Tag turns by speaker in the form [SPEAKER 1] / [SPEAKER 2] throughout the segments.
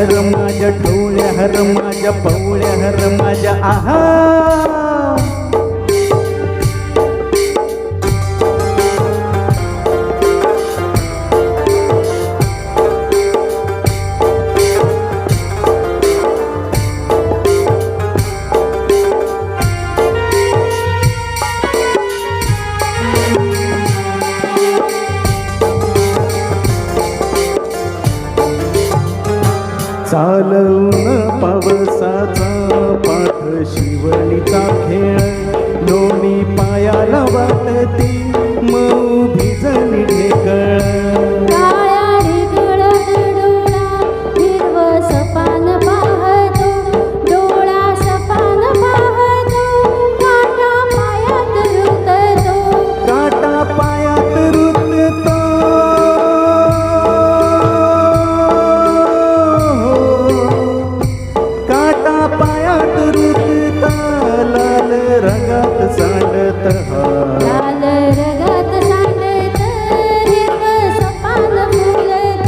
[SPEAKER 1] हर माझ्या ढवळ्या हर माझ्या पवळ्या हर माझ्या आहा चालवून पावसाचा पाठ शिवणीचा खेळ लोणी पायाला वाटती मऊ भिजली ढेकळ रगात सांडत
[SPEAKER 2] लाल रगात सांडत हिरवं सपान फुलत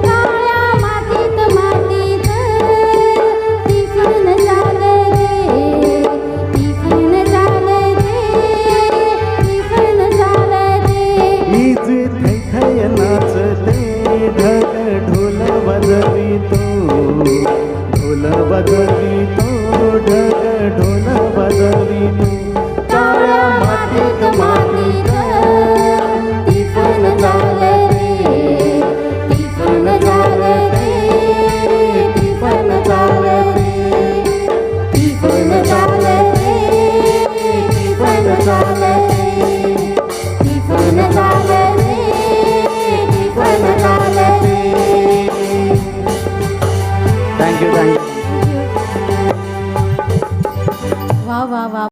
[SPEAKER 2] काळ्या मातीत मातीत टिफिन चालते टिफिन चालते टिफिन चालते
[SPEAKER 1] ईज थैथय नाचते ढग ढोल वाजवितो ढोल वाजवितो ढग ढोल वाजवितो
[SPEAKER 2] काळ्या मातीत मातीत टिफिन चालते टिफिन चालते टिफिन चालते टिफिन चालते टिफिन चालते टिफिन चालते टिफिन चालते
[SPEAKER 1] थँक्यू
[SPEAKER 2] वाह वाह वाह